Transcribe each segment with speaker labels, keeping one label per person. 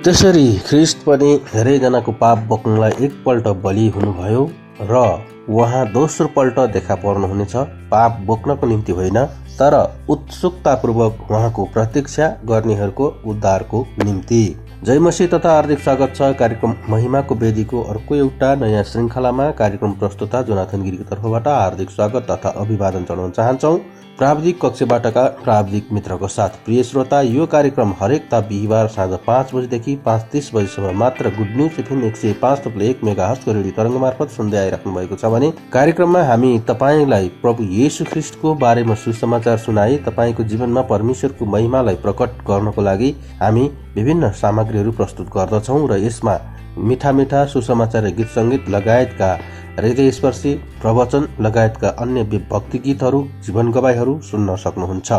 Speaker 1: त्यसरी ख्रिस्ट पनि धेरैजनाको पाप बोक्नलाई एकपल्ट बलि हुनुभयो र उहाँ दोस्रो पल्ट देखा पर्नुहुनेछ, पाप बोक्नको निम्ति होइन तर उत्सुकतापूर्वक उहाँको प्रतीक्षा गर्नेहरूको उद्धारको निम्ति। जय मसीह तथा हार्दिक स्वागत छ कार्यक्रम महिमाको वेदीको अर्को एउटा नयाँ श्रृङ्खलामा। कार्यक्रम प्रस्तुता जोनाथन गिरीको तर्फबाट हार्दिक स्वागत तथा अभिवादन जनाउन चाहन्छौँ प्राविधिक कक्षबाटका प्राविधिक मित्रको साथ। प्रिय श्रोता, यो कार्यक्रम हरेक बिहिबार साँझ 5 बजेदेखि 5:30 बजेसम्म मात्र गुड न्युज एफएम 105.1 मेगाहर्ट्जको रेडियो तरङ्ग मार्फत सुन्दै आइराख्नु भएको छ भने कार्यक्रममा हामी तपाईलाई प्रभु येशू ख्रिस्टको बारेमा सुसमाचार सुनाई तपाईको जीवनमा परमेश्वरको महिमालाई प्रकट गर्नको लागि हामी विभिन्न सामग्रीहरू प्रस्तुत गर्दछौँ र यसमा मिठा मिठा सुसमाचार र गीत सङ्गीत लगायतका हृदयस्पर्शी प्रवचन लगायतका अन्य भक्ति गीतहरू, जीवन गवाईहरू सुन्न सक्नुहुन्छ।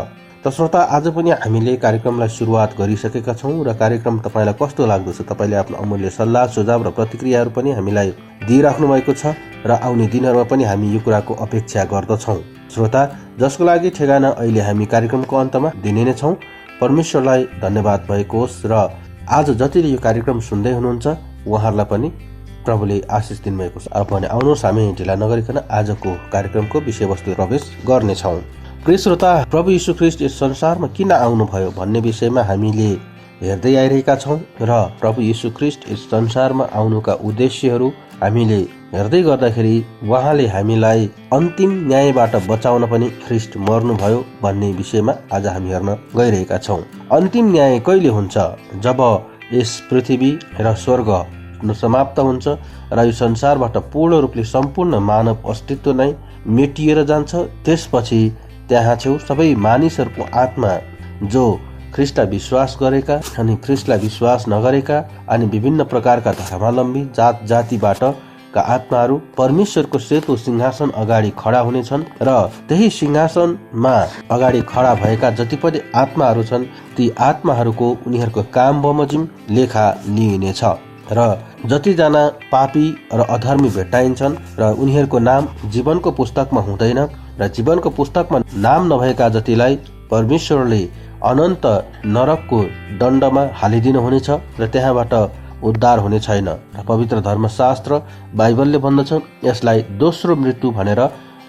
Speaker 1: त श्रोता, आज पनि हामीले कार्यक्रमलाई सुरुवात गरिसकेका छौँ र कार्यक्रम तपाईँलाई कस्तो लाग्दछ, तपाईँले आफ्नो अमूल्य सल्लाह सुझाव र प्रतिक्रियाहरू पनि हामीलाई दिइराख्नु भएको छ र आउने दिनहरूमा पनि हामी यो कुराको अपेक्षा गर्दछौँ। श्रोता, जसको लागि ठेगाना अहिले हामी कार्यक्रमको अन्तमा दिने नै छौँ। परमेश्वरलाई धन्यवाद भएको होस् र आज जतिले यो कार्यक्रम सुन्दै हुनुहुन्छ उहाँहरूलाई पनि प्रभुले आशिष दिनुभएको छ। अब भने आउनुहोस् हामी ढिला नगरिकन आजको कार्यक्रमको विषयवस्तु प्रवेश गर्नेछौँ। प्रिय श्रोता, प्रभु यीशु ख्रिस्ट यस संसारमा किन आउनुभयो भन्ने विषयमा हामीले हेर्दै आइरहेका छौँ र प्रभु यीशु ख्रिस्ट यस संसारमा आउनुका उद्देश्यहरू हामीले हेर्दै गर्दाखेरि उहाँले हामीलाई अन्तिम न्यायबाट बचाउन पनि ख्रिस्ट मर्नुभयो भन्ने विषयमा आज हामी हेर्न गइरहेका छौँ। अन्तिम न्याय कहिले हुन्छ? जब यस पृथ्वी र स्वर्ग समाप्त हुन्छ र यो संसारबाट पूर्ण रूपले सम्पूर्ण मानव अस्तित्व नै मेटिएर जान्छ। त्यसपछि त्यहाँ छेउ सबै मानिसहरूको आत्मा जो ख्रिस्टलाई विश्वास गरेका अनि ख्रिस्टलाई विश्वास नगरेका अनि विभिन्न प्रकारका धर्मावलम्बी जात जातिबाट का आत्माहरू परमेश्वरको सेतो सिंहासन अगाडि खडा हुनेछन् र त्यही सिंहासनमा अगाडि खडा भएका जति पनि आत्माहरू छन् ती आत्माहरूको उनीहरूको काम बमोजिम लेखा लिइनेछ र जतिजना पापी र अधर्मी भेट्टाइन्छन् र उनीहरूको नाम जीवनको पुस्तकमा हुँदैन र जीवनको पुस्तकमा नाम नभएका जतिलाई परमेश्वरले अनन्त नरकको दण्डमा हालिदिनु हुनेछ र त्यहाँबाट उद्धार हुने छैन। पवित्र धर्मशास्त्र बाइबलले भन्दछ यसलाई दोस्रो मृत्यु भनेर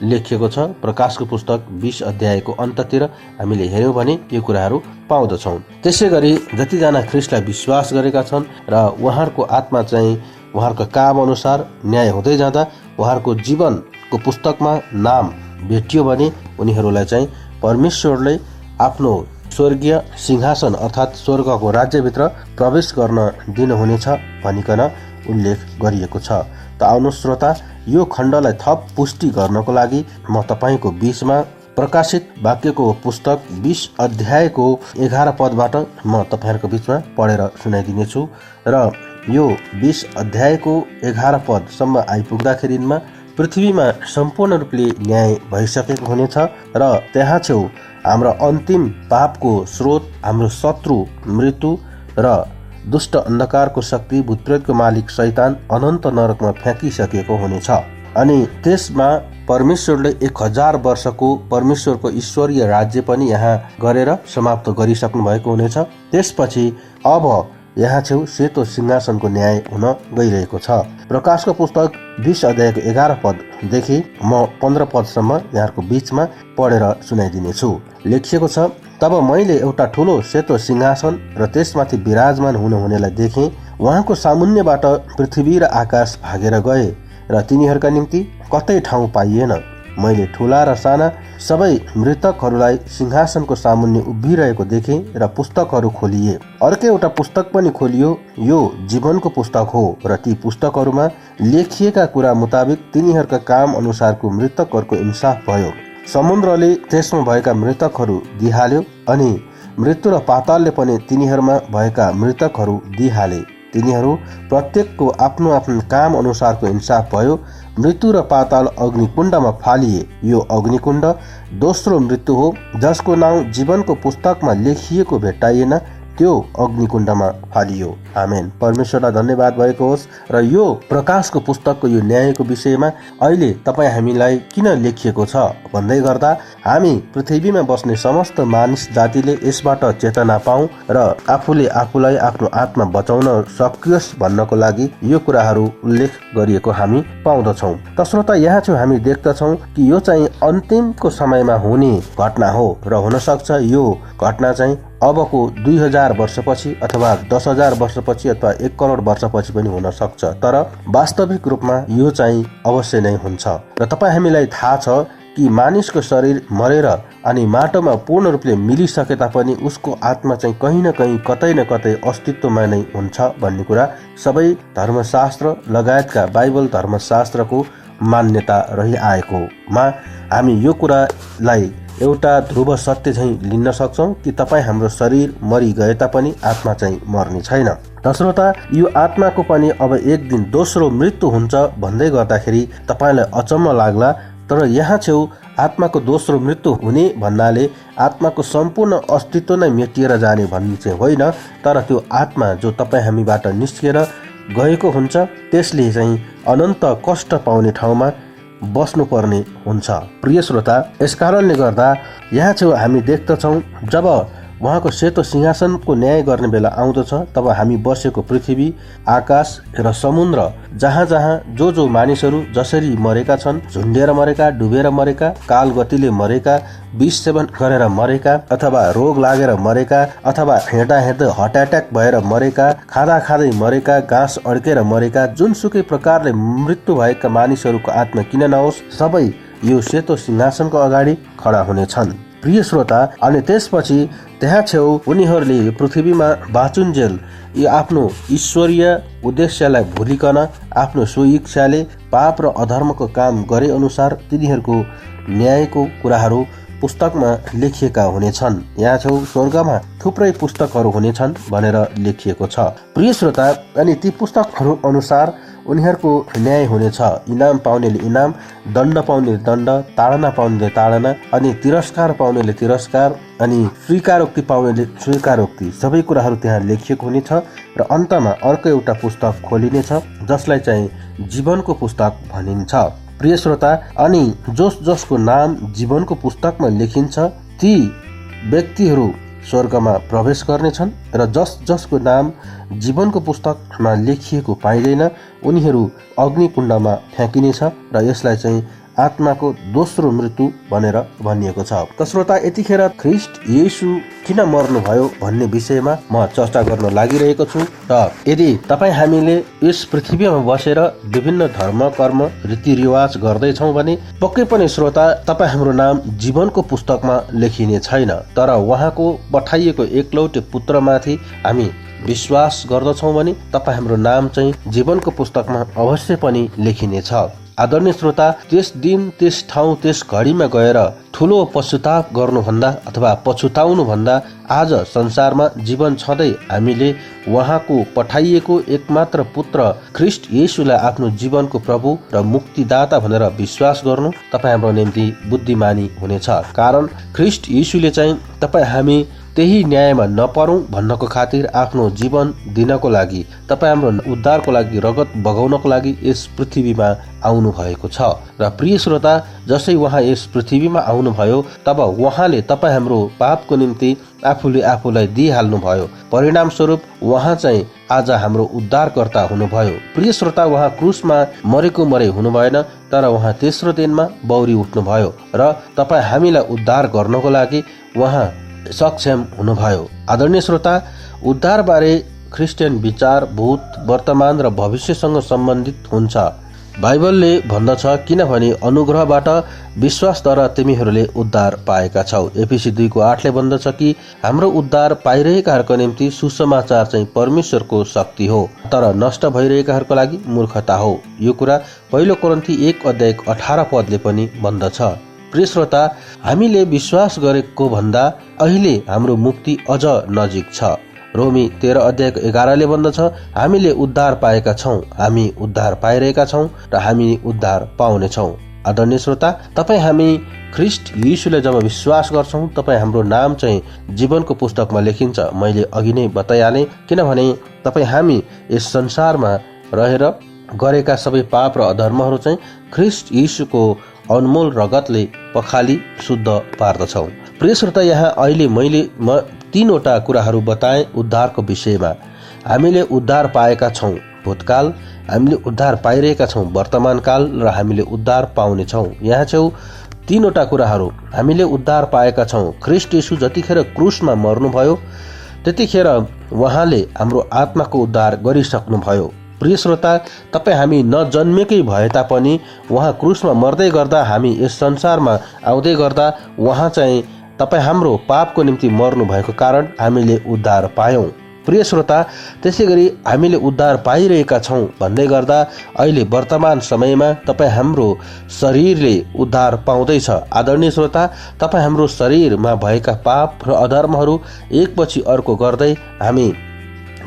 Speaker 1: लेखिएको छ। प्रकाशको पुस्तक 20 अध्यायको अन्ततिर हामीले हेर्यौँ भने यो कुराहरू पाउँदछौँ। त्यसै गरी जतिजना ख्रिस्टलाई विश्वास गरेका छन् र उहाँहरूको आत्मा चाहिँ उहाँहरूको काम अनुसार न्याय हुँदै जाँदा उहाँहरूको जीवनको पुस्तकमा नाम भेटियो भने उनीहरूलाई चाहिँ परमेश्वरले आफ्नो स्वर्गीय सिंहासन अर्थात् स्वर्गको राज्यभित्र प्रवेश गर्न दिनुहुनेछ भनिकन उल्लेख गरिएको छ। त आउनु श्रोता, यो खण्डलाई थप पुष्टि गर्नको लागि म तपाईँको बीचमा प्रकाशित वाक्यको पुस्तक 20 अध्यायको 11 पदबाट म तपाईँहरूको बीचमा पढेर सुनाइदिनेछु र यो 20 अध्यायको 11 पदसम्म आइपुग्दाखेरिमा पृथ्वीमा सम्पूर्ण रूपले न्याय भइसकेको हुनेछ र त्यहाँ छेउ हाम्रो अन्तिम पापको स्रोत, हाम्रो शत्रु मृत्यु र दुष्ट अन्धकारको शक्ति भूतप्रेतको मालिक शैतान अनन्त नरकमा फ्याँकिसकेको हुनेछ। अनि त्यसमा परमेश्वरले 1000 वर्षको परमेश्वरको ईश्वरीय राज्य पनि यहाँ गरेर समाप्त गरिसक्नु भएको हुनेछ। त्यसपछि अब यहाँ छेउ सेतो सिंहासनको न्याय हुन गइरहेको छ। प्रकाशको पुस्तक 20 अध्यायको 11 पददेखि म 15 पदसम्म यहाँको बीचमा पढेर सुनाइदिनेछु। लेखिएको छ, तब मैले एउटा ठुलो सेतो सिंहासन र त्यसमाथि विराजमान हुनुहुनेलाई देखेँ। उहाँको सामुन्यबाट पृथ्वी र आकाश भागेर गए र तिनीहरूका निम्ति कतै ठाउँ पाइएन। मैले ठुला र साना सबै मृतकहरूलाई सिंहासनको सामुन्य उभिरहेको देखेँ र पुस्तकहरू खोलिए। अर्को एउटा पुस्तक पनि खोलियो, यो जीवनको पुस्तक हो र ती पुस्तकहरूमा लेखिएका कुरा मुताबिक तिनीहरूका काम अनुसारको मृतकहरूको इन्साफ भयो। समुद्रले त्यसमा भएका मृतकहरू दिइहाल्यो अनि मृत्यु र पातालले पनि तिनीहरूमा भएका मृतकहरू दिइहाले। तिनीहरू प्रत्येकको आफ्नो आफ्नो काम अनुसारको इन्साफ भयो। मृत्यु र पाताल अग्निकुण्डमा फालिए। यो अग्निकुण्ड दोस्रो मृत्यु हो, जसको नाउँ जीवनको पुस्तकमा लेखिएको भेट्टाइएन। त्यो अग्निकुण्डमा फालियो। आमेन। परमेश्वरलाई धन्यवाद भएको होस्। र यो प्रकाशको पुस्तकको यो न्यायको विषयमा अहिले तपाईँ हामीलाई किन लेखिएको छ भन्दै गर्दा हामी पृथ्वीमा बस्ने समस्त मानिस जातिले यसबाट चेतना पाऊँ र आफूले आफूलाई आफ्नो आत्मा बचाउन सकियोस् भन्नको लागि यो कुराहरू उल्लेख गरिएको हामी पाउँदछौँ। तसर्थ यहाँ चाहिँ हामी देख्दछौँ कि यो चाहिँ अन्तिमको समयमा हुने घटना हो र हुन सक्छ यो घटना चाहिँ अबको 2000 वर्षपछि अथवा 10,000 वर्षपछि अथवा 1 करोड वर्षपछि पनि हुन सक्छ। तर वास्तविक रूपमा यो चाहिँ अवश्य नै हुन्छ। र तपाईँ हामीलाई थाहा छ कि मानिसको शरीर मरेर अनि माटोमा पूर्ण रूपले मिलिसके तापनि उसको आत्मा चाहिँ कहीँ न कहीँ कतै न कतै अस्तित्वमा नै हुन्छ भन्ने कुरा सबै धर्मशास्त्र लगायतका बाइबल धर्मशास्त्रको मान्यता रहिआएकोमा हामी यो कुरालाई एउटा ध्रुव सत्य चाहिँ लिन सक्छौँ कि तपाईँ हाम्रो शरीर मरि गए तापनि आत्मा चाहिँ मर्ने छैन। तसर्थ यो आत्माको पनि अब एक दिन दोस्रो मृत्यु हुन्छ भन्दै गर्दाखेरि तपाईँलाई अचम्म लाग्ला। तर यहाँ छेउ आत्माको दोस्रो मृत्यु हुने भन्नाले आत्माको सम्पूर्ण अस्तित्व नै मेटिएर जाने भन्ने चाहिँ होइन। तर त्यो आत्मा जो तपाईँ हामीबाट निस्किएर गएको हुन्छ त्यसले चाहिँ अनन्त कष्ट पाउने ठाउँमा बस्नुपर्ने हुन्छ। प्रिय श्रोता, यस कारणले गर्दा यहाँ छेउ हामी देख्दछौँ जब उहाँको सेतो सिंहासनको न्याय गर्ने बेला आउँदछ तब हामी बसेको पृथ्वी, आकाश र समुद्र जहाँ जहाँ जो मानिसहरू जसरी मरेका छन्, झुन्डेर मरेका, डुबेर मरेका, काल गतिले मरेका, विष सेवन गरेर मरेका, अथवा रोग लागेर मरेका, अथवा हिँड्दा हिँड्दै हार्ट एट्याक भएर मरेका, खाँदा खाँदै मरेका, घाँस अड्केर मरेका, जुनसुकै प्रकारले मृत्यु भएका मानिसहरूको आत्मा किन नहोस्, सबै यो सेतो सिंहासनको अगाडि खडा हुनेछन्। प्रिय श्रोता, अनि त्यसपछि त्यहाँ छेउ उनीहरूले पृथ्वीमा बाँचुन्जेल यो आफ्नो ईश्वरीय उद्देश्यलाई भुलिकन आफ्नो स्वइच्छाले पाप र अधर्मको काम गरे अनुसार तिनीहरूको न्यायको कुराहरू पुस्तकमा लेखिएका हुनेछन्। यहाँ छेउ स्वर्गमा थुप्रै पुस्तकहरू हुनेछन् भनेर लेखिएको छ। प्रिय श्रोता, अनि ती पुस्तकहरू अनुसार उनीहरूको न्याय हुनेछ। इनाम पाउनेले इनाम, दण्ड पाउनेले दण्ड, ताडना पाउनेले ताडना, अनि तिरस्कार पाउनेले तिरस्कार, अनि स्वीकारोक्ति पाउनेले स्वीकारोक्ति, सबै कुराहरू त्यहाँ लेखिएको हुनेछ। र अन्तमा अर्को एउटा पुस्तक खोलिनेछ जसलाई चाहिँ जीवनको पुस्तक भनिन्छ। प्रिय श्रोता, अनि जसको नाम जीवनको पुस्तकमा लेखिन्छ ती व्यक्तिहरू स्वर्गमा प्रवेश गर्नेछन् र जसको नाम जीवनको पुस्तकमा लेखिएको पाइँदैन उनीहरू अग्निकुण्डमा फ्याँकिनेछ र यसलाई चाहिँ आत्माको दोस्रो मृत्यु भनेर भनिएको छ। त श्रोता, यतिखेर ख्रिस्ट येशू किन मर्नुभयो भन्ने विषयमा म चर्चा गर्न लागिरहेको छु। र यदि तपाईँ हामीले यस पृथ्वीमा बसेर विभिन्न धर्म कर्म रीतिरिवाज गर्दैछौँ भने पक्कै पनि श्रोता तपाईँ हाम्रो नाम जीवनको पुस्तकमा लेखिने छैन। तर उहाँको पठाइएको एकलौटे पुत्रमाथि हामी विश्वास गर्दछौँ भने तपाईँ हाम्रो नाम चाहिँ जीवनको पुस्तकमा अवश्य पनि लेखिनेछ। आदरणीय श्रोता, त्यस दिन त्यस ठाउँ त्यस घडीमा गएर ठुलो पश्चाताप गर्नुभन्दा अथवा पछुताउनु भन्दा आज संसारमा जीवन छँदै हामीले उहाँको पठाइएको एकमात्र पुत्र ख्रिस्ट येशूलाई आफ्नो जीवनको प्रभु र मुक्तिदाता भनेर विश्वास गर्नु तपाईँ हाम्रो निम्ति बुद्धिमानी हुनेछ। कारण ख्रिस्ट येशूले चाहिँ तपाईँ हामी त्यही न्यायमा नपरौँ भन्नको खातिर आफ्नो जीवन दिनको लागि, तपाईँ हाम्रो उद्धारको लागि, रगत बगाउनको लागि यस पृथ्वीमा आउनु भएको छ। र प्रिय श्रोता, जसै उहाँ यस पृथ्वीमा आउनुभयो तब उहाँले तपाईँ हाम्रो पापको निम्ति आफूले आफूलाई दिइहाल्नुभयो। परिणाम स्वरूप उहाँ चाहिँ आज हाम्रो उद्धारकर्ता हुनुभयो। प्रिय श्रोता, उहाँ क्रुसमा मरेको मरे हुनु भएन, तर उहाँ तेस्रो दिनमा बौरी उठ्नुभयो र तपाईँ हामीलाई उद्धार गर्नको लागि उहाँ सक्षम हुनुभयो। आदरणीय श्रोता, उद्धार बारे क्रिस्चियन विचार भूत, वर्तमान र भविष्यसँग सम्बन्धित हुन्छ। बाइबलले भन्दछ, किनभने अनुग्रहबाट विश्वासद्वारा तिमीहरूले उद्धार पाएका छौ। एफिसी 2:8ले भन्दछ कि हाम्रो उद्धार पाइरहेकाहरूको निम्ति सुसमाचार चाहिँ परमेश्वरको शक्ति हो, तर नष्ट भइरहेकाहरूको लागि मूर्खता हो। यो कुरा पहिलो कोरिन्थी 1:18 पनि भन्दछ। प्रिय श्रोता, हामीले विश्वास गरेको भन्दा अहिले हाम्रो मुक्ति अझ नजिक छ। रोमी 13:11ले भन्दछ, हामीले उद्धार पाएका छौँ, हामी उद्धार पाइरहेका छौँ र हामी उद्धार पाउनेछौँ। आदरणीय श्रोता, तपाईँ हामी ख्रिस्ट यीशुले जब विश्वास गर्छौँ तपाईँ हाम्रो नाम चाहिँ जीवनको पुस्तकमा लेखिन्छ। मैले अघि नै बताइहालेँ, किनभने तपाईँ हामी यस संसारमा रहेर गरेका सबै पाप र अधर्महरू चाहिँ ख्रिस्ट यीशुको अनमोल रगतले पखाली शुद्ध पार्दछौँ। प्रिय श्रोता, यहाँ अहिले मैले 3वटा कुराहरू बताएँ उद्धारको विषयमा। हामीले उद्धार पाएका छौँ भूतकाल, हामीले उद्धार पाइरहेका छौँ वर्तमानकाल र हामीले उद्धार पाउनेछौँ। यहाँ छौँ 3वटा कुराहरू। हामीले उद्धार पाएका छौँ। ख्रिस्ट यीशु जतिखेर क्रुसमा मर्नुभयो त्यतिखेर उहाँले हाम्रो आत्माको उद्धार गरिसक्नुभयो। प्रिय श्रोता, तपाईँ हामी नजन्मेकै भए तापनि उहाँ क्रुसमा मर्दै गर्दा, हामी यस संसारमा आउँदै गर्दा उहाँ चाहिँ तपाईँ हाम्रो पापको निम्ति मर्नु भएको कारण हामीले उद्धार पायौँ। प्रिय श्रोता, त्यसै गरी हामीले उद्धार पाइरहेका छौँ भन्दै गर्दा अहिले वर्तमान समयमा तपाईँ हाम्रो शरीरले उद्धार पाउँदैछ। आदरणीय श्रोता, तपाईँ हाम्रो शरीरमा भएका पाप र अधर्महरू एकपछि अर्को गर्दै हामी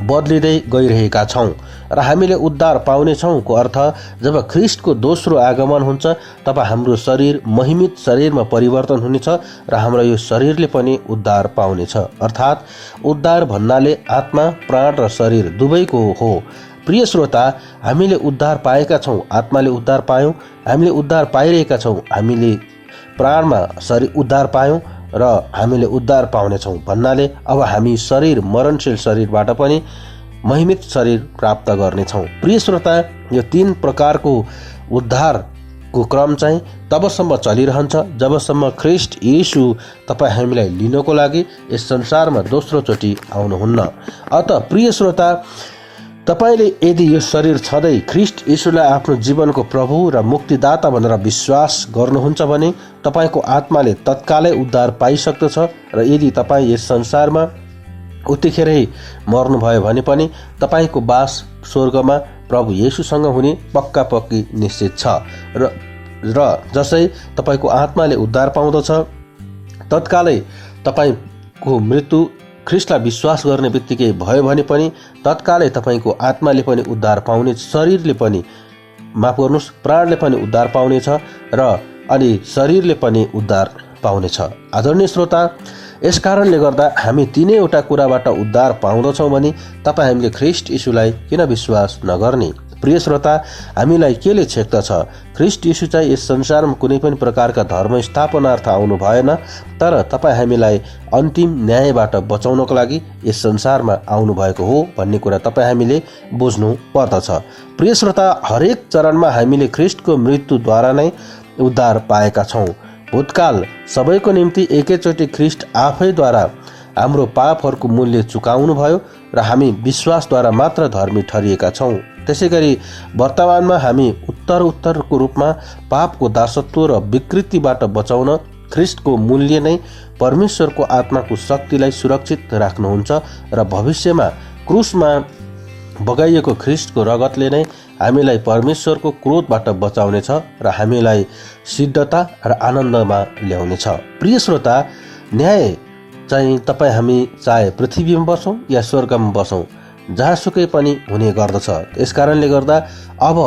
Speaker 1: बदलिँदै गइरहेका छौँ र हामीले उद्धार पाउनेछौँको अर्थ जब ख्रिस्टको दोस्रो आगमन हुन्छ तब हाम्रो शरीर महिमित शरीरमा परिवर्तन हुनेछ र हाम्रो यो शरीरले पनि उद्धार पाउनेछ। अर्थात् उद्धार भन्नाले आत्मा, प्राण र शरीर दुवैको हो। प्रिय श्रोता, हामीले उद्धार पाएका छौँ, आत्माले उद्धार पायौँ, हामीले उद्धार पाइरहेका छौँ, हामीले प्राणमा शरीर उद्धार पायौँ र हामीले उद्धार पाउनेछौँ भन्नाले अब हामी शरीर, मरणशील शरीरबाट पनि महिमित शरीर प्राप्त गर्नेछौँ। प्रिय श्रोता, यो 3 प्रकारको उद्धारको क्रम चाहिँ तबसम्म चलिरहन्छ जबसम्म ख्रिस्ट यीशु तपाईँ हामीलाई लिनको लागि यस संसारमा दोस्रो चोटि आउनुहुन्न। अत प्रिय श्रोता, तपाईले यदि यो शरीर छँदै ख्रिस्ट यीशुलाई आफ्नो जीवनको प्रभु र मुक्तिदाता भनेर विश्वास गर्नुहुन्छ भने तपाईँको आत्माले तत्कालै उद्धार पाइसक्दछ र यदि तपाईँ यस संसारमा उतिखेरै मर्नुभयो भने पनि तपाईँको बास स्वर्गमा प्रभु येशूसँग हुने पक्का पक्की निश्चित छ र जसै तपाईँको आत्माले उद्धार पाउँदछ तत्कालै तपाईँको मृत्यु ख्रिस्टलाई विश्वास गर्ने बित्तिकै भयो भने पनि तत्कालै तपाईँको आत्माले पनि उद्धार पाउने, शरीरले पनि माफ गर्नुहोस् प्राणले पनि उद्धार पाउनेछ र अनि शरीरले पनि उद्धार पाउनेछ। आदरणीय श्रोता, यस कारणले गर्दा हामी 3वटा कुराबाट उद्धार पाउँदछौँ भने तपाईँ हामीले ख्रिस्ट यीशुलाई किन विश्वास नगर्ने? प्रिय श्रोता, हामीलाई केले छेक्दछ? ख्रिस्ट यीशु चाहिँ यस संसारमा कुनै पनि प्रकारका धर्म स्थापनार्थ आउनु भएन, तर तपाईँ हामीलाई अन्तिम न्यायबाट बचाउनको लागि यस संसारमा आउनु भएको हो भन्ने कुरा तपाईँ हामीले बुझ्नु पर्दछ। प्रिय श्रोता, हरेक चरणमा हामीले ख्रिस्टको मृत्युद्वारा नै उद्धार पाएका छौँ। भूतकाल सबैको निम्ति एकैचोटि ख्रिस्ट आफैद्वारा हाम्रो पापहरूको मूल्य चुकाउनु भयो र हामी विश्वासद्वारा मात्र धर्मी ठहरिएका छौँ। त्यसै गरी वर्तमानमा हामी उत्तरको रूपमा पापको दासत्व र विकृतिबाट बचाउन ख्रिस्टको मूल्य नै परमेश्वरको आत्माको शक्तिलाई सुरक्षित राख्नुहुन्छ र भविष्यमा क्रुसमा बगाइएको ख्रिस्टको रगतले नै हामीलाई परमेश्वरको क्रोधबाट बचाउनेछ र हामीलाई सिद्धता र आनन्दमा ल्याउनेछ। प्रिय श्रोता, न्याय चाहिँ तपाईँ हामी चाहे पृथ्वीमा बसौँ या स्वर्गमा बसौँ जहाँसुकै पनि हुने गर्दछ। यस कारणले गर्दा अब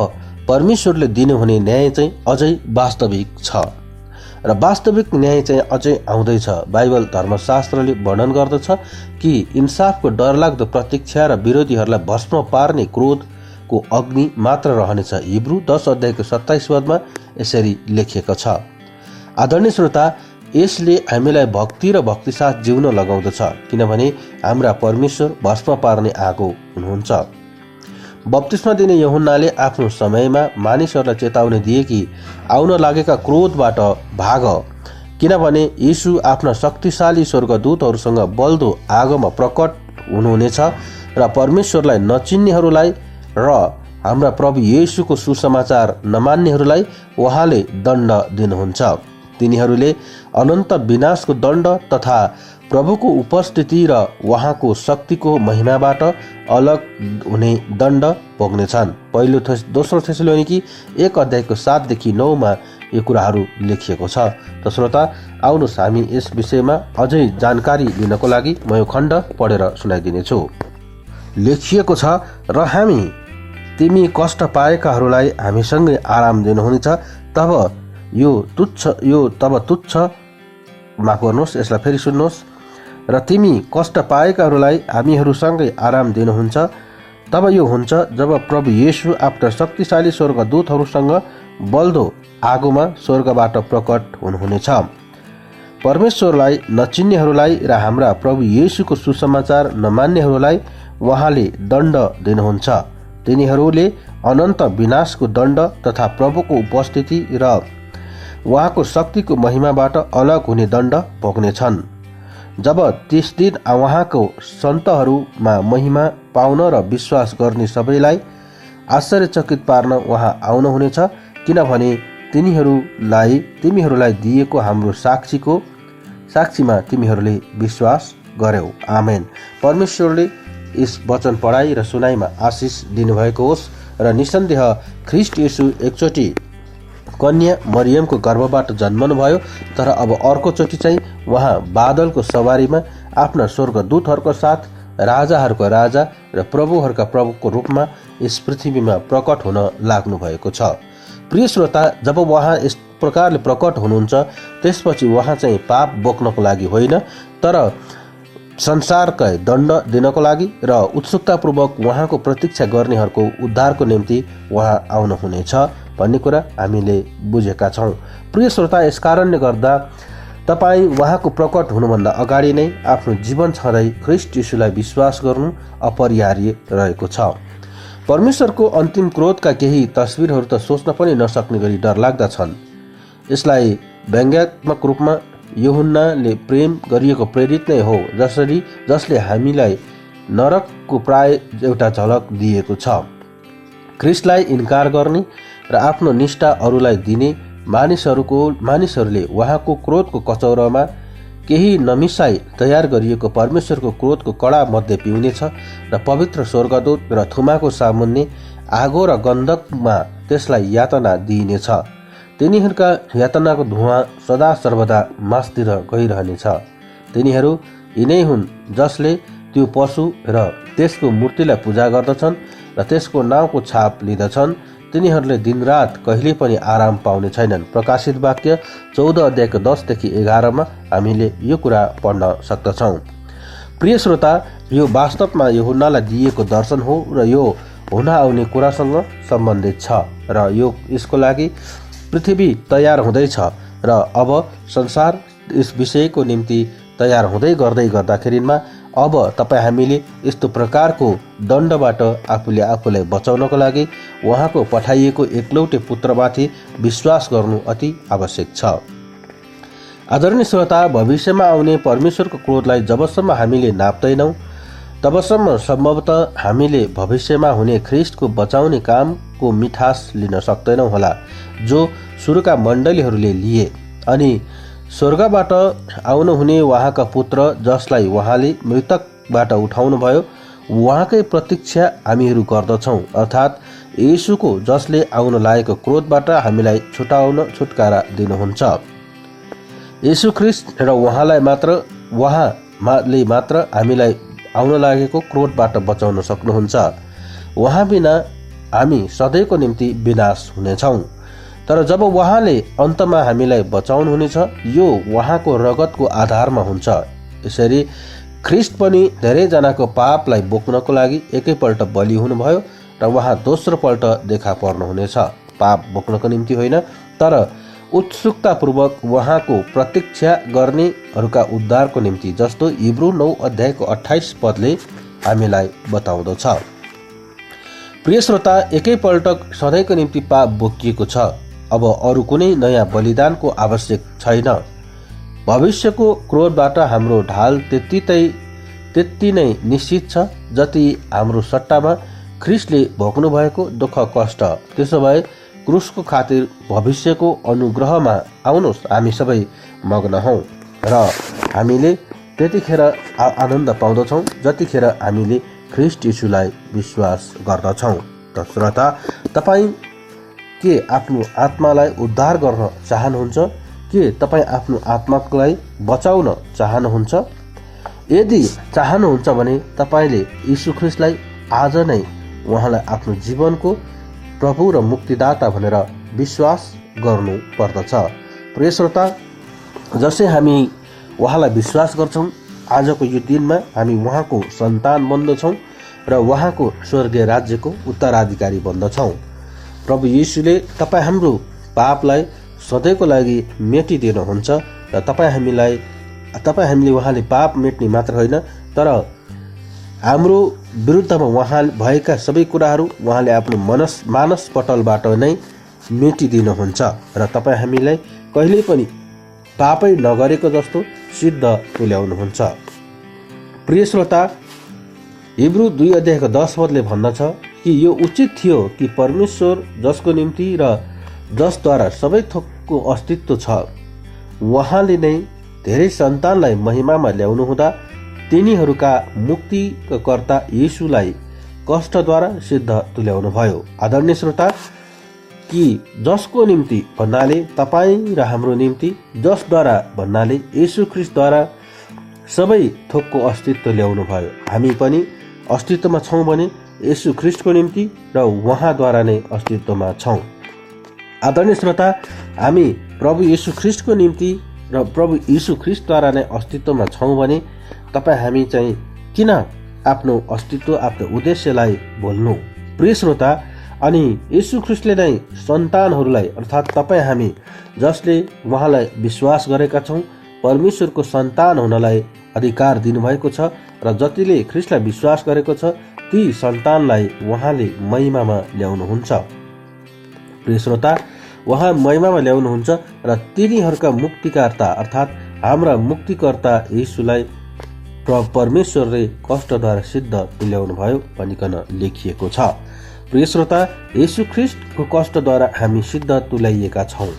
Speaker 1: परमेश्वरले दिनुहुने न्याय चाहिँ अझै वास्तविक छ र वास्तविक न्याय चाहिँ अझै आउँदैछ। बाइबल धर्मशास्त्रले वर्णन गर्दछ कि इन्साफको डरलाग्दो प्रतीक्षा र विरोधीहरूलाई भस्म पार्ने क्रोधको अग्नि मात्र रहनेछ। हिब्रू 10:27 यसरी लेखिएको छ। आदरणीय श्रोता, यसले हामीलाई भक्ति र भक्तिसाथ जिउन लगाउँदछ किनभने हाम्रा परमेश्वर भस्म पार्ने आगो हुनुहुन्छ। बप्तिस्मा दिने यूहन्नाले आफ्नो समयमा मानिसहरूलाई चेतावनी दिए कि आउन लागेका क्रोधबाट भाग, किनभने यीशु आफ्ना शक्तिशाली स्वर्गदूतहरूसँग बल्दो आगोमा प्रकट हुनुहुनेछ र परमेश्वरलाई नचिन्नेहरूलाई र हाम्रा प्रभु येशूको सुसमाचार नमान्नेहरूलाई उहाँले दण्ड दिनुहुन्छ। तिनीहरूले अनन्त विनाशको दण्ड तथा प्रभुको उपस्थिति र उहाँको शक्तिको महिमाबाट अलग हुने दण्ड भोग्नेछन्। दोस्रो थेसलोनिकी 1:7-9 यो कुराहरू लेखिएको छ। त श्रोता, आउनुहोस् हामी यस विषयमा अझै जानकारी लिनको लागि म यो खण्ड पढेर सुनाइदिनेछु। लेखिएको छ, र हामी तिमी कष्ट पाएकाहरूलाई हामीसँगै आराम दिनुहुनेछ, तब यो तब तुच्छ, माफ गर्नुहोस्, यसलाई फेरि सुन्नुहोस्। र तिमी कष्ट पाएकाहरूलाई हामीहरूसँगै आराम दिनुहुन्छ। तब यो हुन्छ जब प्रभु येशू आफ्ना शक्तिशाली स्वर्गदूतहरूसँग बल्दो आगोमा स्वर्गबाट प्रकट हुनुहुनेछ। परमेश्वरलाई नचिन्नेहरूलाई र हाम्रा प्रभु येशूको सुसमाचार नमान्नेहरूलाई उहाँले दण्ड दिनुहुन्छ। तिनीहरूले अनन्त विनाशको दण्ड तथा प्रभुको उपस्थिति र उहाँको शक्तिको महिमाबाट अलग हुने दण्ड भोग्नेछन्। जब त्यस दिन उहाँको सन्तहरूमा महिमा पाउन र विश्वास गर्ने सबैलाई आश्चर्यचकित पार्न उहाँ आउनुहुनेछ, किनभने तिमीहरूलाई दिएको हाम्रो साक्षीमा तिमीहरूले विश्वास गर्यौ। आमेन। परमेश्वरले यस वचन पढाइ र सुनाइमा आशिष दिनुभएको होस् र निसन्देह ख्रीष्ट येशू एकचोटि कन्या मरियमको गर्भबाट जन्मनुभयो, तर अब अर्कोचोटि चाहिँ उहाँ बादलको सवारीमा आफ्ना स्वर्गदूतहरूको साथ राजाहरूको राजा र प्रभुहरूका प्रभुको रूपमा यस पृथ्वीमा प्रकट हुन लाग्नु भएको छ। प्रिय श्रोता, जब उहाँ यस प्रकारले प्रकट हुनुहुन्छ त्यसपछि उहाँ चाहिँ पाप बोक्नको लागि होइन, तर संसारकै दण्ड दिनको लागि र उत्सुकतापूर्वक उहाँको प्रतीक्षा गर्नेहरूको उद्धारको निम्ति उहाँ आउनुहुनेछ भन्ने कुरा हामीले बुझेका छौँ। प्रिय श्रोता, यस कारणले गर्दा तपाईँ उहाँको प्रकट हुनुभन्दा अगाडि नै आफ्नो जीवन छँदै ख्रीष्ट येशूलाई विश्वास गर्नु अपरिहार्य रहेको छ। परमेश्वरको अन्तिम क्रोधका केही तस्बिरहरू त सोच्न पनि नसक्ने गरी डरलाग्दा छन्। यसलाई व्यङ्ग्यात्मक रूपमा यूहन्नाले प्रेम गरिएको प्रेरित नै हो, जसले हामीलाई नरकको प्राय एउटा झलक दिएको छ। ख्रीष्टलाई इन्कार गर्ने र आफ्नो निष्ठा अरूलाई दिने मानिसहरूले उहाँको क्रोधको कचौरामा केही नमिसाई तयार गरिएको परमेश्वरको क्रोधको कडा मध्य पिउनेछ र पवित्र स्वर्गदूत र थुमाको सामुन्ने आगो र गन्धकमा त्यसलाई यातना दिइनेछ। तिनीहरूका यातनाको धुवाँ सदा सर्वदा मासतिर गइरहनेछ। तिनीहरू यिनै हुन् जसले त्यो पशु र त्यसको मूर्तिलाई पूजा गर्दछन् र त्यसको नाउँको छाप लिँदछन्। तिनीहरूले दिनरात कहिले पनि आराम पाउने छैनन्। प्रकाशित वाक्य 14 अध्यायको 10देखि 11 हामीले यो कुरा पढ्न सक्दछौँ। प्रिय श्रोता, यो वास्तवमा यूहन्नालाई दिएको दर्शन हो र यो हुन आउने कुरासँग सम्बन्धित छ र यसको लागि पृथ्वी तयार हुँदैछ र अब संसार यस विषयको निम्ति तयार हुँदै गर्दाखेरिमा अब हामीले यस्तो प्रकारको दण्डबाट आफूलाई बचाउनको लागि उहाँको पठाइएको एकलौटे पुत्रमाथि विश्वास गर्नु अति आवश्यक छ। आदरणीय श्रोता, भविष्यमा आउने परमेश्वरको क्रोधलाई जबसम्म हामीले नाप्दैनौँ तबसम्म सम्भवतः हामीले भविष्यमा हुने ख्रीष्टको बचाउने कामको मिठास लिन सक्दैनौँ होला, जो सुरुका मण्डलीहरूले लिए। अनि स्वर्गबाट आउनुहुने उहाँका पुत्र जसलाई उहाँले मृतकबाट उठाउनु भयो, उहाँकै प्रतीक्षा हामीहरू गर्दछौँ, अर्थात् येशूको, जसले आउन लागेको क्रोधबाट हामीलाई छुटकारा दिनुहुन्छ। येशू ख्रीष्ट र उहाँले मात्र हामीलाई आउन लागेको क्रोधबाट बचाउन सक्नुहुन्छ। उहाँ बिना हामी सधैँको निम्ति विनाश हुनेछौँ। तर जब उहाँले अन्तमा हामीलाई बचाउनुहुनेछ, यो उहाँको रगतको आधारमा हुन्छ। यसरी ख्रीष्ट पनि धेरैजनाको पापलाई बोक्नको लागि एकैपल्ट बलि हुनुभयो र उहाँ दोस्रो पल्ट देखा पर्नुहुनेछ। पाप बोक्नको निम्ति होइन, तर उत्सुकतापूर्वक उहाँको प्रतीक्षा गर्नेहरूका उद्धारको निम्ति, जस्तो हिब्रू 9 अध्यायको 28 पदले हामीलाई बताउँदछ। प्रिय श्रोता, एकैपल्ट सधैँको निम्ति पाप बोकिएको छ। अब अरू कुनै नयाँ बलिदानको आवश्यक छैन। भविष्यको क्रोधबाट हाम्रो ढाल त्यति नै निश्चित छ जति हाम्रो सट्टामा ख्रीष्टले भोग्नु भएको दुःख कष्ट। त्यसो भए क्रुसको खातिर भविष्यको अनुग्रहमा आउनुहोस्, हामी सबै मग्न हौँ र हामीले त्यतिखेर आनन्द पाउँदछौँ जतिखेर हामीले ख्रीष्ट येशूलाई विश्वास गर्दछौँ। त श्रोता, तपाईँ के आफ्नो आत्मालाई उद्धार गर्न चाहनुहुन्छ? के तपाईँ आफ्नो आत्मालाई बचाउन चाहनुहुन्छ? यदि चाहनुहुन्छ भने तपाईँले यीशु ख्रीष्टलाई आज नै उहाँलाई आफ्नो जीवनको प्रभु र मुक्तिदाता भनेर विश्वास गर्नु पर्दछ। प्रिय श्रोता, जसै हामी उहाँलाई विश्वास गर्छौँ, आजको यो दिनमा हामी उहाँको सन्तान बन्दछौँ र उहाँको स्वर्गीय राज्यको उत्तराधिकारी बन्दछौँ। प्रभु येशूले तपाईँ हाम्रो पापलाई सधैँको लागि मेटिदिनुहुन्छ र हामीले उहाँले पाप मेट्ने मात्र होइन, तर हाम्रो विरुद्धमा उहाँ भएका सबै कुराहरू उहाँले आफ्नो मानस पटलबाट नै मेटिदिनुहुन्छ र तपाईँ हामीलाई कहिल्यै पनि पापै नगरेको जस्तो सिद्ध तुल्याउनुहुन्छ। प्रिय श्रोता, हिब्रू 2:10 भन्दछ कि यो उचित थियो कि परमेश्वर जसको निम्ति र जसद्वारा सबै थोकको अस्तित्व छ, उहाँले नै धेरै सन्तानलाई महिमामा ल्याउनु हुँदा तिनीहरूका मुक्तिकर्ता येशूलाई कष्टद्वारा सिद्ध तुल्याउनु भयो। आदरणीय श्रोता, कि जसको निम्ति भन्नाले तपाईँ र हाम्रो निम्ति, जसद्वारा भन्नाले येशू ख्रीष्टद्वारा सबै थोकको अस्तित्व ल्याउनु भयो। हामी पनि अस्तित्वमा छौँ भने येशू ख्रीष्टको निम्ति र उहाँद्वारा नै अस्तित्वमा छौँ। आदरणीय श्रोता, हामी प्रभु येशू ख्रीष्टको निम्ति र प्रभु येशू ख्रीष्टद्वारा नै अस्तित्वमा छौँ भने तपाईँ हामी चाहिँ किन आफ्नो अस्तित्व, आफ्नो उद्देश्यलाई भुल्नु। प्रिय श्रोता, अनि येशू ख्रीष्टले नै सन्तानहरूलाई अर्थात् तपाईँ हामी जसले उहाँलाई विश्वास गरेका छौँ परमेश्वरको सन्तान हुनलाई अधिकार दिनुभएको छ र जतिले ख्रीष्टलाई विश्वास गरेको छ ती सन्तानलाई उहाँले महिमामा ल्याउनुहुन्छ। प्रिय श्रोता, उहाँ महिमामा ल्याउनुहुन्छ र तिनीहरूका मुक्तिकर्ता अर्थात् हाम्रा मुक्तिकर्ता येशूलाई परमेश्वरले कष्टद्वारा सिद्ध तुल्याउनु भयो भनिकन लेखिएको छ। प्रिय श्रोता, येशू ख्रीष्टको कष्टद्वारा हामी सिद्ध तुल्याइएका छौँ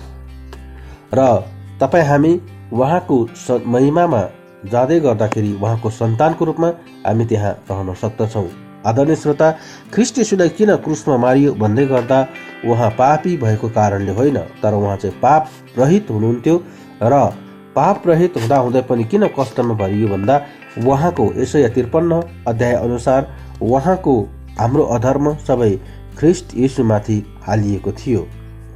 Speaker 1: र तपाईँ हामी उहाँको महिमामा जाँदै गर्दाखेरि उहाँको सन्तानको रूपमा हामी त्यहाँ रहन सक्दछौँ। आदरणीय श्रोता, ख्रीष्ट येशूलाई किन क्रुसमा मारियो भन्दै गर्दा उहाँ पापी भएको कारणले होइन, तर उहाँ चाहिँ पाप रहित हुनुहुन्थ्यो र पाप रहित हुँदाहुँदै पनि किन कष्टमा भरियो भन्दा उहाँको यशाया 53 अध्याय अनुसार उहाँको हाम्रो अधर्म सबै ख्रीष्ट येशूमाथि हालिएको थियो,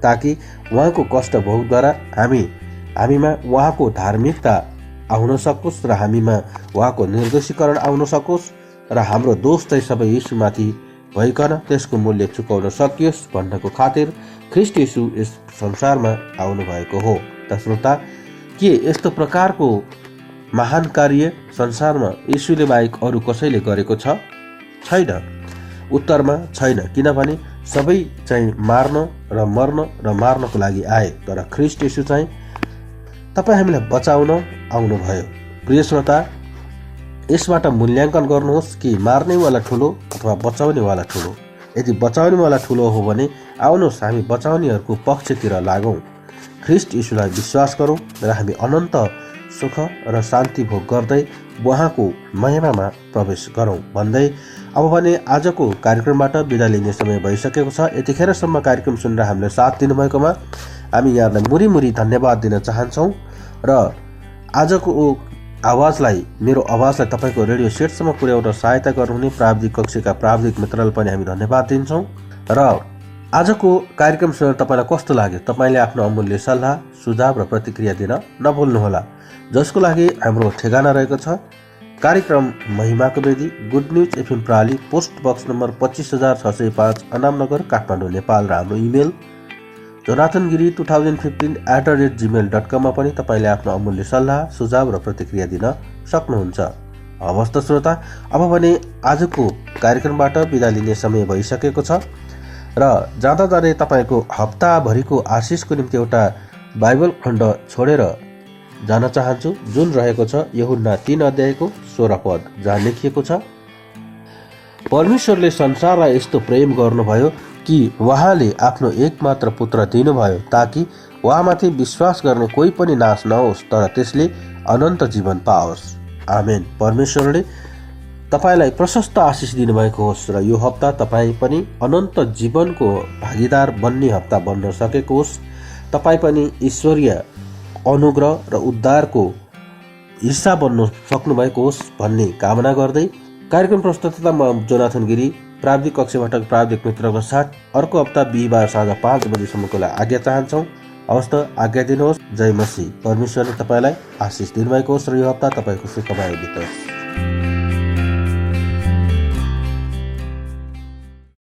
Speaker 1: ताकि उहाँको कष्ट भोगद्वारा हामीमा उहाँको धार्मिकता आउन सकोस् र हामीमा उहाँको निर्दोषीकरण आउन सकोस् र हाम्रो दोष चाहिँ सबै येशूमाथि भइकन त्यसको मूल्य चुकाउन सकियोस् भन्नको खातिर ख्रीष्ट येशू यस संसारमा आउनु भएको हो। त श्रोता, के यस्तो प्रकारको महान कार्य संसारमा येशूले बाहेक अरू कसैले गरेको छ? छैन। उत्तरमा छैन, किनभने सबै चाहिँ मार्न र मर्न र मार्नको लागि आए, तर ख्रीष्ट येशू चाहिँ तपाईँ हामीलाई बचाउन आउनुभयो। प्रिय श्रोता, यसबाट मूल्याङ्कन गर्नुहोस् कि मार्नेवाला ठुलो अथवा बचाउनेवाला ठुलो। यदि बचाउनेवाला ठुलो हो भने आउनुहोस् हामी बचाउनेहरूको पक्षतिर लागौँ, ख्रीष्ट येशूलाई विश्वास गरौँ र हामी अनन्त सुख र शान्ति भोग गर्दै उहाँको महिमामा प्रवेश गरौँ भन्दै अब भने आजको कार्यक्रमबाट बिदा लिने समय भइसकेको छ। यतिखेरसम्म कार्यक्रम सुनेर हामीलाई साथ दिनुभएकोमा हामी यहाँलाई मुरी धन्यवाद दिन चाहन्छौँ र आजको मेरो आवाजलाई तपाईँको रेडियो सेटसम्म पुर्याउन सहायता गर्नुहुने प्राविधिक कक्षका प्राविधिक मित्रलाई पनि हामी धन्यवाद दिन्छौँ। र आजको कार्यक्रम सुनेर तपाईँलाई कस्तो लाग्यो? तपाईँले आफ्नो अमूल्य सल्लाह, सुझाव र प्रतिक्रिया दिन नभुल्नुहोला, जसको लागि हाम्रो ठेगाना रहेको छ कार्यक्रम महिमाको वेदी, गुड न्युज एफएम प्राली, post box number 25605, Anamnagar, Kathmandu, Nepal र हाम्रो इमेल jonathangiri2015@gmail.com मा पनि तपाईँले आफ्नो अमूल्य सल्लाह, सुझाव र प्रतिक्रिया दिन सक्नुहुन्छ। हवस् त श्रोता, अब भने आजको कार्यक्रमबाट बिदा लिने समय भइसकेको छ र जाँदा जाँदै तपाईँको हप्ताभरिको आशिषको निम्ति एउटा बाइबल खण्ड छोडेर जान चाहन्छु, जुन रहेको छ यूहन्ना 3 अध्यायको 16 पद, जहाँ लेखिएको छ, परमेश्वरले संसारलाई यस्तो प्रेम गर्नुभयो कि उहाँले आफ्नो एकमात्र पुत्र दिनुभयो ताकि उहाँमाथि विश्वास गर्ने कोही पनि नाश नहोस् तर त्यसले अनन्त जीवन पाओस्। आमेन। परमेश्वरले तपाईलाई प्रशस्त आशिष दिनुभएको होस् र यो हप्ता तपाईँ पनि अनन्त जीवनको भागीदार बन्ने हप्ता बन्न सकेको होस्। तपाईँ पनि ईश्वरीय अनुग्रह र उद्धारको हिस्सा बन्न सक्नुभएको होस् भन्ने कामना गर्दै कार्यक्रम प्रस्तुतता म जोनाथन गिरी प्राविधिक कक्षबाट प्राविधिक मित्रको साथ अर्को हप्ता बिहिबार साँझ 5 बजेसम्मको लागि आज्ञा चाहन्छौँ। हवस् त आज्ञा दिनुहोस्। जय मसी। परमेश्वरले तपाईँलाई आशिष दिनुभएको होस् र यो हप्ता तपाईँ खुसी कमाइ बितोस्।